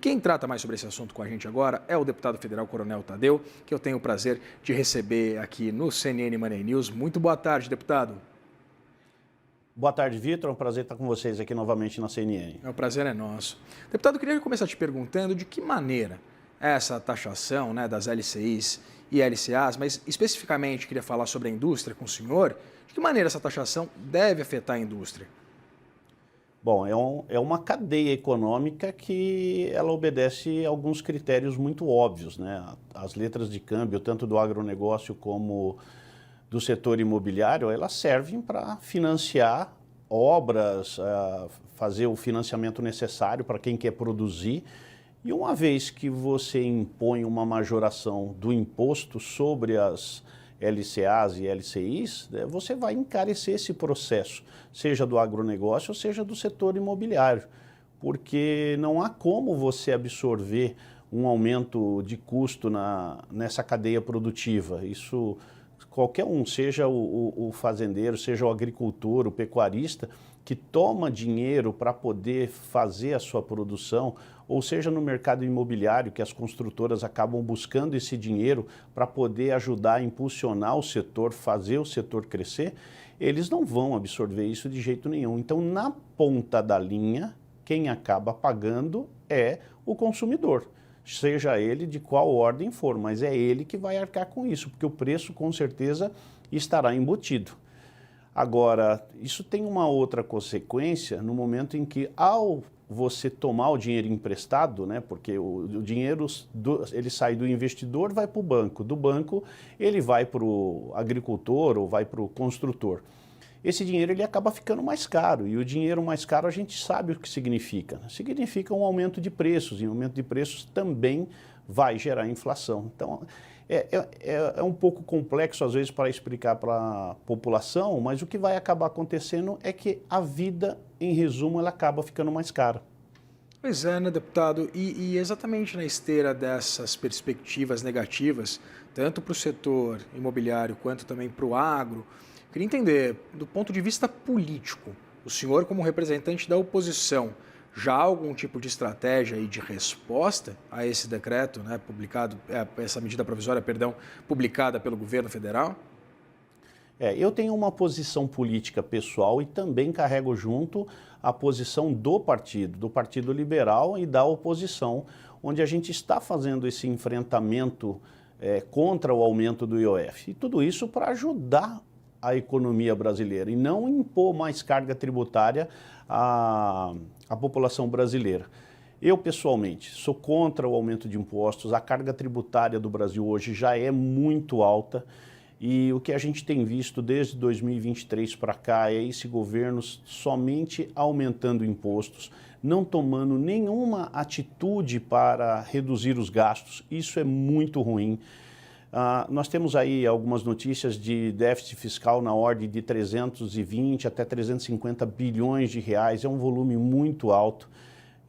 quem trata mais sobre esse assunto com a gente agora é o deputado federal Coronel Tadeu, que eu tenho o prazer de receber aqui no CNN Money News. Muito boa tarde, deputado. Boa tarde, Vitor. É um prazer estar com vocês aqui novamente na CNN. O prazer é nosso. Deputado, eu queria começar te perguntando de que maneira essa taxação, das LCIs e LCAs, mas especificamente queria falar sobre a indústria com o senhor, de que maneira essa taxação deve afetar a indústria? Bom, é uma cadeia econômica que ela obedece a alguns critérios muito óbvios, né? As letras de câmbio, tanto do agronegócio como do setor imobiliário, elas servem para financiar obras, fazer o financiamento necessário para quem quer produzir. E uma vez que você impõe uma majoração do imposto sobre as LCAs e LCIs, você vai encarecer esse processo, seja do agronegócio ou seja do setor imobiliário, porque não há como você absorver um aumento de custo nessa cadeia produtiva. Isso, qualquer um, seja o fazendeiro, seja o agricultor, o pecuarista, que toma dinheiro para poder fazer a sua produção, ou seja no mercado imobiliário, que as construtoras acabam buscando esse dinheiro para poder ajudar a impulsionar o setor, fazer o setor crescer, eles não vão absorver isso de jeito nenhum. Então, na ponta da linha, quem acaba pagando é o consumidor, seja ele de qual ordem for, mas é ele que vai arcar com isso, porque o preço com certeza estará embutido. Agora, isso tem uma outra consequência no momento em que, ao você tomar o dinheiro emprestado, porque o dinheiro ele sai do investidor, vai para o banco, do banco ele vai para o agricultor ou vai para o construtor. Esse dinheiro ele acaba ficando mais caro, e o dinheiro mais caro a gente sabe o que significa. Significa um aumento de preços, e o aumento de preços também vai gerar inflação. Então, é um pouco complexo, às vezes, para explicar para a população, mas o que vai acabar acontecendo é que a vida, em resumo, ela acaba ficando mais cara. Pois é, deputado? E exatamente na esteira dessas perspectivas negativas, tanto para o setor imobiliário quanto também para o agro, queria entender, do ponto de vista político, o senhor como representante da oposição, já há algum tipo de estratégia e de resposta a esse decreto, publicado, essa medida provisória, publicada pelo governo federal? Eu tenho uma posição política pessoal e também carrego junto a posição do Partido Liberal e da oposição, onde a gente está fazendo esse enfrentamento contra o aumento do IOF. E tudo isso para ajudar a economia brasileira e não impor mais carga tributária à população brasileira. Eu, pessoalmente, sou contra o aumento de impostos. A carga tributária do Brasil hoje já é muito alta e o que a gente tem visto desde 2023 para cá é esse governo somente aumentando impostos, não tomando nenhuma atitude para reduzir os gastos. Isso é muito ruim. Nós temos aí algumas notícias de déficit fiscal na ordem de 320 até 350 bilhões de reais, é um volume muito alto.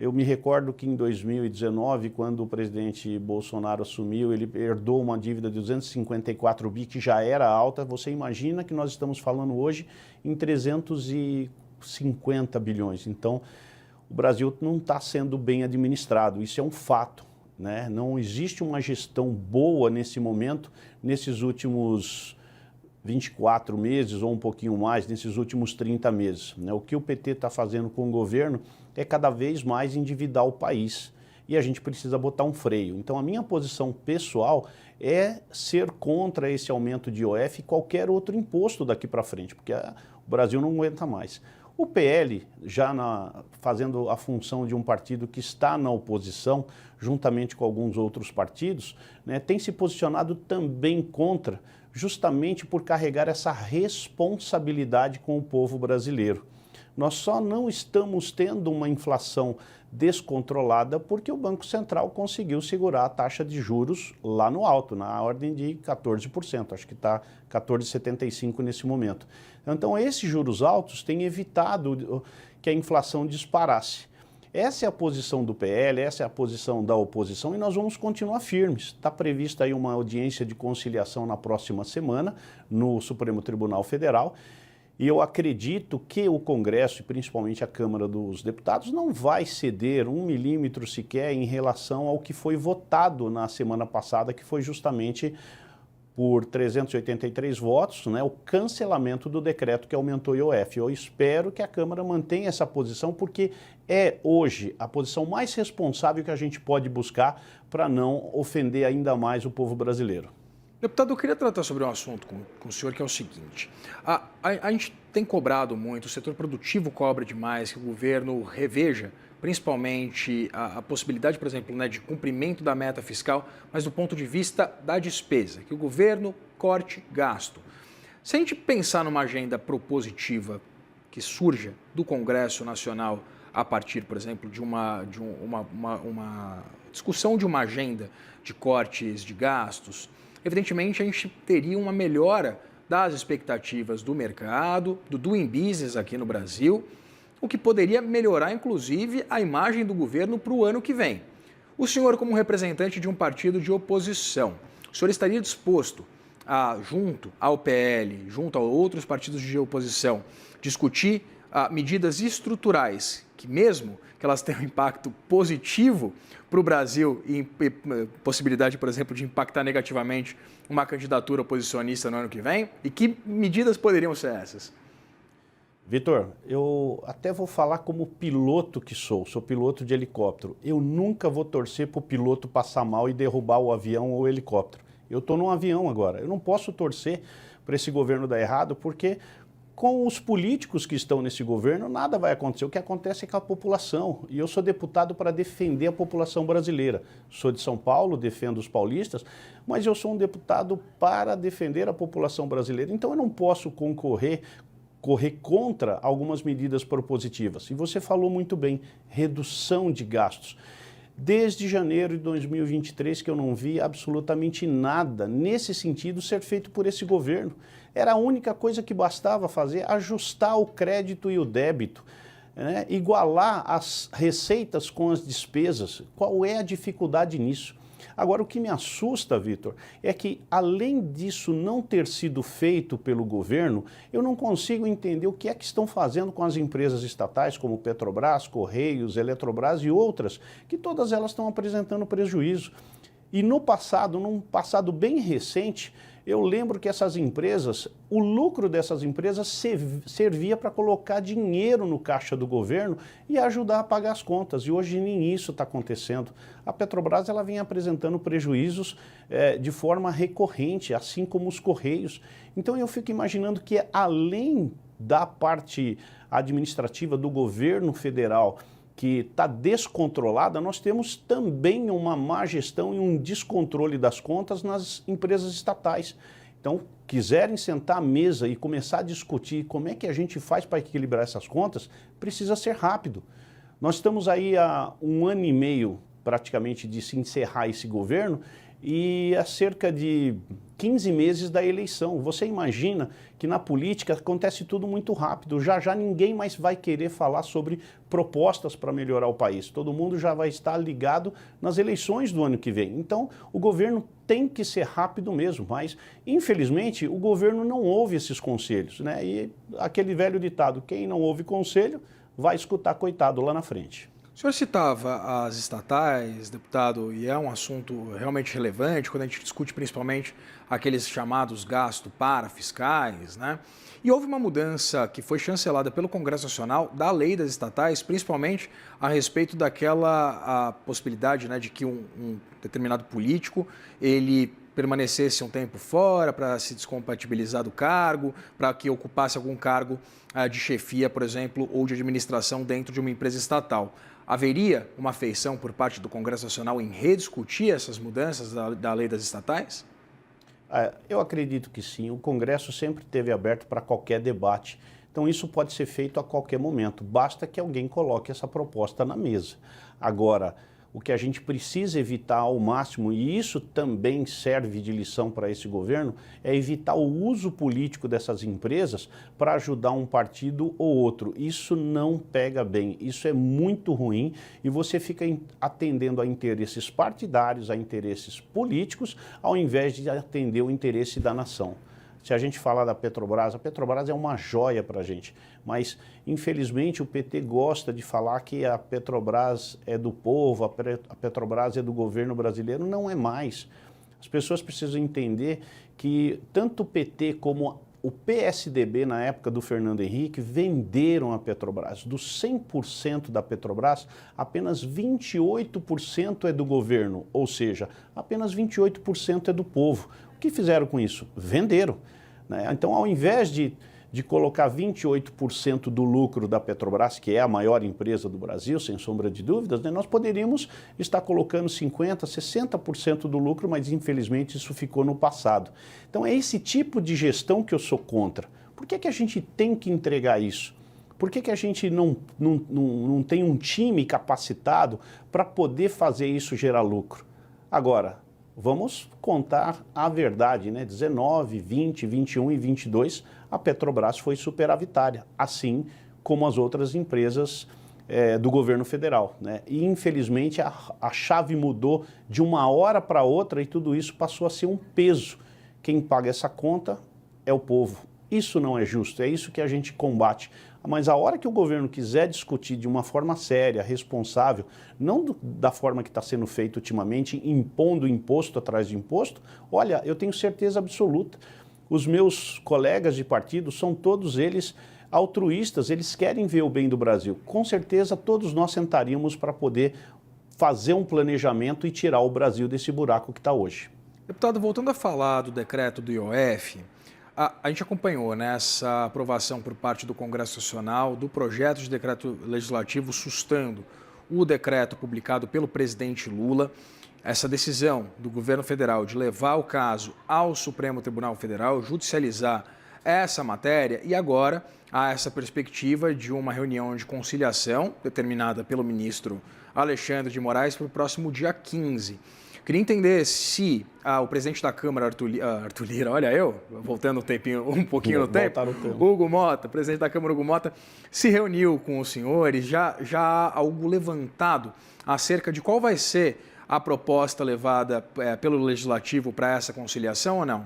Eu me recordo que em 2019, quando o presidente Bolsonaro assumiu, ele herdou uma dívida de 254 bi, que já era alta. Você imagina que nós estamos falando hoje em 350 bilhões. Então, o Brasil não está sendo bem administrado, isso é um fato. Não existe uma gestão boa nesse momento, nesses últimos 24 meses ou um pouquinho mais, nesses últimos 30 meses. O que o PT está fazendo com o governo é cada vez mais endividar o país e a gente precisa botar um freio. Então a minha posição pessoal é ser contra esse aumento de IOF e qualquer outro imposto daqui para frente, porque o Brasil não aguenta mais. O PL, já fazendo a função de um partido que está na oposição, juntamente com alguns outros partidos, tem se posicionado também contra, justamente por carregar essa responsabilidade com o povo brasileiro. Nós só não estamos tendo uma inflação descontrolada porque o Banco Central conseguiu segurar a taxa de juros lá no alto, na ordem de 14%, acho que está 14,75% nesse momento. Então, esses juros altos têm evitado que a inflação disparasse. Essa é a posição do PL, essa é a posição da oposição e nós vamos continuar firmes. Está prevista aí uma audiência de conciliação na próxima semana no Supremo Tribunal Federal E eu acredito que o Congresso, e principalmente a Câmara dos Deputados, não vai ceder 1 milímetro sequer em relação ao que foi votado na semana passada, que foi justamente por 383 votos, né, o cancelamento do decreto que aumentou o IOF. Eu espero que a Câmara mantenha essa posição, porque é hoje a posição mais responsável que a gente pode buscar para não ofender ainda mais o povo brasileiro. Deputado, eu queria tratar sobre um assunto com o senhor, que é o seguinte. A gente tem cobrado muito, o setor produtivo cobra demais que o governo reveja, principalmente a possibilidade, por exemplo, né, de cumprimento da meta fiscal, mas do ponto de vista da despesa, que o governo corte gasto. Se a gente pensar numa agenda propositiva que surja do Congresso Nacional a partir, por exemplo, de uma discussão de uma agenda de cortes de gastos, evidentemente, a gente teria uma melhora das expectativas do mercado, do doing business aqui no Brasil, o que poderia melhorar, inclusive, a imagem do governo para o ano que vem. O senhor, como representante de um partido de oposição, o senhor estaria disposto a, junto ao PL, junto a outros partidos de oposição, discutir medidas estruturais que, mesmo que elas tenham um impacto positivo para o Brasil e possibilidade, por exemplo, de impactar negativamente uma candidatura oposicionista no ano que vem? E que medidas poderiam ser essas? Vitor, eu até vou falar como piloto que sou piloto de helicóptero. Eu nunca vou torcer para o piloto passar mal e derrubar o avião ou o helicóptero. Eu estou num avião agora, eu não posso torcer para esse governo dar errado, porque com os políticos que estão nesse governo, nada vai acontecer. O que acontece é com a população. E eu sou deputado para defender a população brasileira. Sou de São Paulo, defendo os paulistas, mas eu sou um deputado para defender a população brasileira. Então eu não posso correr contra algumas medidas propositivas. E você falou muito bem, redução de gastos. Desde janeiro de 2023 que eu não vi absolutamente nada nesse sentido ser feito por esse governo. Era a única coisa que bastava fazer, ajustar o crédito e o débito, né? Igualar as receitas com as despesas. Qual é a dificuldade nisso? Agora, o que me assusta, Vitor, é que, além disso não ter sido feito pelo governo, eu não consigo entender o que é que estão fazendo com as empresas estatais, como Petrobras, Correios, Eletrobras e outras, que todas elas estão apresentando prejuízo. E no passado, num passado bem recente, eu lembro que essas empresas, o lucro dessas empresas servia para colocar dinheiro no caixa do governo e ajudar a pagar as contas. E hoje nem isso está acontecendo. A Petrobras ela vem apresentando prejuízos de forma recorrente, assim como os Correios. Então eu fico imaginando que, além da parte administrativa do governo federal, que está descontrolada, nós temos também uma má gestão e um descontrole das contas nas empresas estatais. Então, quiserem sentar à mesa e começar a discutir como é que a gente faz para equilibrar essas contas, precisa ser rápido. Nós estamos aí há 1 ano e meio, praticamente, de se encerrar esse governo e há cerca de 15 meses da eleição. Você imagina que na política acontece tudo muito rápido. Já já ninguém mais vai querer falar sobre propostas para melhorar o país. Todo mundo já vai estar ligado nas eleições do ano que vem. Então, o governo tem que ser rápido mesmo, mas, infelizmente, o governo não ouve esses conselhos, né? E aquele velho ditado, quem não ouve conselho, vai escutar coitado lá na frente. O senhor citava as estatais, deputado, e é um assunto realmente relevante quando a gente discute principalmente aqueles chamados gastos parafiscais, né? E houve uma mudança que foi chancelada pelo Congresso Nacional da lei das estatais, principalmente a respeito daquela possibilidade, né, de que um determinado político ele permanecesse um tempo fora para se descompatibilizar do cargo, para que ocupasse algum cargo de chefia, por exemplo, ou de administração dentro de uma empresa estatal. Haveria uma feição por parte do Congresso Nacional em rediscutir essas mudanças da lei das estatais? Eu acredito que sim. O Congresso sempre esteve aberto para qualquer debate. Então isso pode ser feito a qualquer momento. Basta que alguém coloque essa proposta na mesa. Agora, o que a gente precisa evitar ao máximo, e isso também serve de lição para esse governo, é evitar o uso político dessas empresas para ajudar um partido ou outro. Isso não pega bem, isso é muito ruim e você fica atendendo a interesses partidários, a interesses políticos, ao invés de atender o interesse da nação. Se a gente falar da Petrobras, a Petrobras é uma joia para a gente, mas infelizmente o PT gosta de falar que a Petrobras é do povo, a Petrobras é do governo brasileiro. Não é mais. As pessoas precisam entender que tanto o PT como o PSDB, na época do Fernando Henrique, venderam a Petrobras. Dos 100% da Petrobras, apenas 28% é do governo, ou seja, apenas 28% é do povo. O que fizeram com isso? Venderam. Né? Então, ao invés de colocar 28% do lucro da Petrobras, que é a maior empresa do Brasil, sem sombra de dúvidas, né, nós poderíamos estar colocando 50%, 60% do lucro, mas infelizmente isso ficou no passado. Então é esse tipo de gestão que eu sou contra. Por que a gente tem que entregar isso? Por que a gente não tem um time capacitado para poder fazer isso gerar lucro? Agora, vamos contar a verdade, né? 19, 20, 21 e 22, a Petrobras foi superavitária, assim como as outras empresas do governo federal, né? E infelizmente a chave mudou de uma hora para outra e tudo isso passou a ser um peso. Quem paga essa conta é o povo. Isso não é justo, é isso que a gente combate. Mas a hora que o governo quiser discutir de uma forma séria, responsável, não da forma que está sendo feito ultimamente, impondo imposto atrás de imposto, olha, eu tenho certeza absoluta, os meus colegas de partido são todos eles altruístas, eles querem ver o bem do Brasil. Com certeza todos nós sentaríamos para poder fazer um planejamento e tirar o Brasil desse buraco que está hoje. Deputado, voltando a falar do decreto do IOF, a gente acompanhou, né, essa aprovação por parte do Congresso Nacional do projeto de decreto legislativo sustando o decreto publicado pelo presidente Lula. Essa decisão do governo federal de levar o caso ao Supremo Tribunal Federal, judicializar essa matéria, e agora há essa perspectiva de uma reunião de conciliação determinada pelo ministro Alexandre de Moraes para o próximo dia 15. Queria entender se o presidente da Câmara, Arthur Lira, olha eu, voltando um pouquinho no tempo, Hugo Mota, presidente da Câmara, Hugo Mota, se reuniu com os senhores, já há algo levantado acerca de qual vai ser a proposta levada pelo Legislativo para essa conciliação ou não?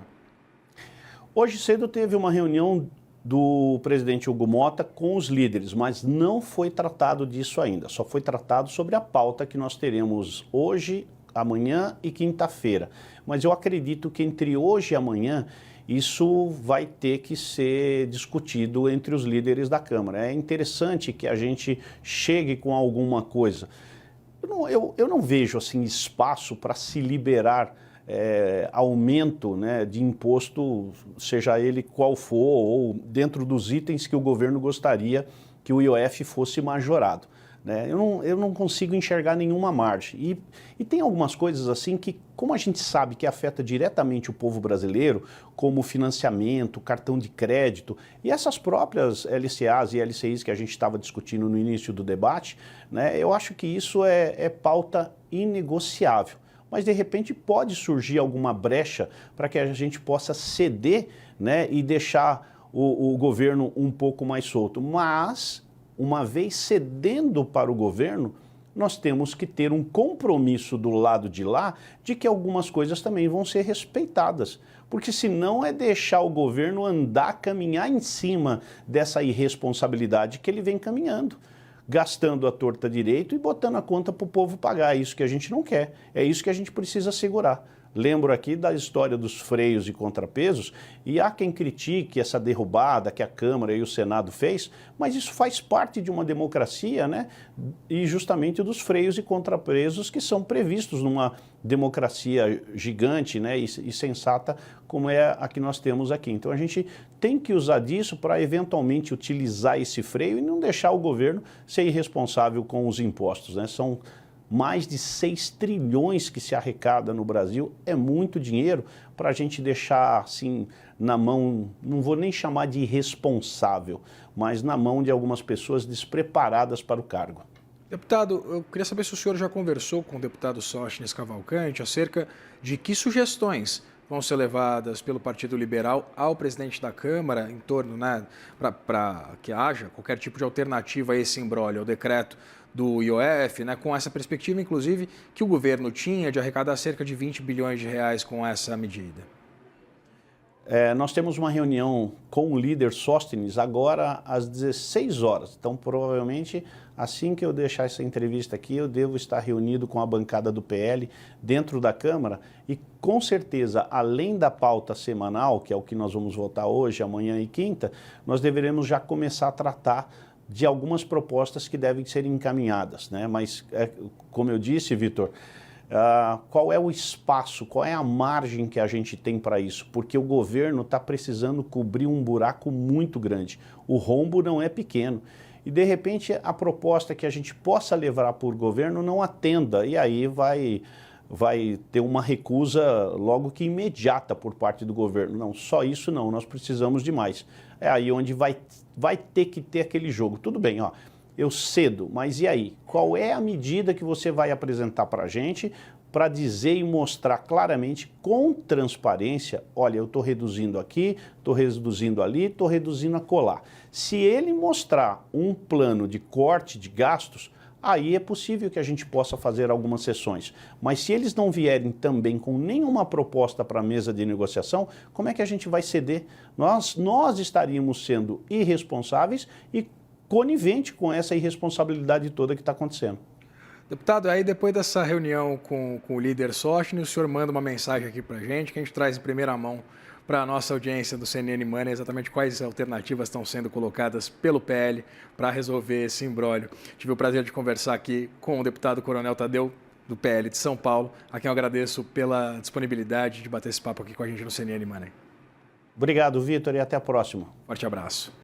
Hoje cedo teve uma reunião do presidente Hugo Mota com os líderes, mas não foi tratado disso ainda, só foi tratado sobre a pauta que nós teremos hoje, amanhã e quinta-feira. Mas eu acredito que entre hoje e amanhã isso vai ter que ser discutido entre os líderes da Câmara. É interessante que a gente chegue com alguma coisa. Eu não vejo assim espaço para se liberar aumento, né, de imposto, seja ele qual for, ou dentro dos itens que o governo gostaria que o IOF fosse majorado. Eu não consigo enxergar nenhuma margem. E tem algumas coisas assim que, como a gente sabe que afeta diretamente o povo brasileiro, como financiamento, cartão de crédito, e essas próprias LCAs e LCIs que a gente estava discutindo no início do debate, né, eu acho que isso é pauta inegociável. Mas, de repente, pode surgir alguma brecha para que a gente possa ceder, né, e deixar o governo um pouco mais solto. Mas, uma vez cedendo para o governo, nós temos que ter um compromisso do lado de lá de que algumas coisas também vão ser respeitadas. Porque senão é deixar o governo caminhar em cima dessa irresponsabilidade que ele vem caminhando, gastando a torta direito e botando a conta para o povo pagar. É isso que a gente não quer, é isso que a gente precisa segurar. Lembro aqui da história dos freios e contrapesos, e há quem critique essa derrubada que a Câmara e o Senado fez, mas isso faz parte de uma democracia, né? E justamente dos freios e contrapesos que são previstos numa democracia gigante, né, e sensata como é a que nós temos aqui. Então a gente tem que usar disso para eventualmente utilizar esse freio e não deixar o governo ser irresponsável com os impostos, né? São mais de 6 trilhões que se arrecada no Brasil, é muito dinheiro para a gente deixar assim na mão, não vou nem chamar de irresponsável, mas na mão de algumas pessoas despreparadas para o cargo. Deputado, eu queria saber se o senhor já conversou com o deputado Sóstenes Cavalcante acerca de que sugestões vão ser levadas pelo Partido Liberal ao presidente da Câmara em torno, né, para que haja qualquer tipo de alternativa a esse imbróglio, ao decreto do IOF, né, com essa perspectiva, inclusive, que o governo tinha de arrecadar cerca de 20 bilhões de reais com essa medida. Nós temos uma reunião com o líder Sóstenes agora às 16 horas. Então, provavelmente, assim que eu deixar essa entrevista aqui, eu devo estar reunido com a bancada do PL dentro da Câmara e, com certeza, além da pauta semanal, que é o que nós vamos votar hoje, amanhã e quinta, nós deveremos já começar a tratar de algumas propostas que devem ser encaminhadas, né? Mas, como eu disse, Vitor, qual é o espaço, qual é a margem que a gente tem para isso? Porque o governo está precisando cobrir um buraco muito grande. O rombo não é pequeno. E, de repente, a proposta que a gente possa levar para o governo não atenda. E aí vai ter uma recusa logo que imediata por parte do governo. Não, só isso não, nós precisamos de mais. É aí onde vai ter que ter aquele jogo. Tudo bem, ó. Eu cedo, mas e aí? Qual é a medida que você vai apresentar para a gente para dizer e mostrar claramente, com transparência, olha, eu estou reduzindo aqui, estou reduzindo ali, estou reduzindo acolá. Se ele mostrar um plano de corte de gastos, aí é possível que a gente possa fazer algumas sessões. Mas se eles não vierem também com nenhuma proposta para a mesa de negociação, como é que a gente vai ceder? Nós estaríamos sendo irresponsáveis e conivente com essa irresponsabilidade toda que está acontecendo. Deputado, aí depois dessa reunião com o líder Sóstenes, o senhor manda uma mensagem aqui para a gente, que a gente traz em primeira mão para a nossa audiência do CNN Money, exatamente quais alternativas estão sendo colocadas pelo PL para resolver esse imbróglio. Tive o prazer de conversar aqui com o deputado Coronel Tadeu, do PL de São Paulo, a quem eu agradeço pela disponibilidade de bater esse papo aqui com a gente no CNN Money. Obrigado, Vitor, e até a próxima. Forte abraço.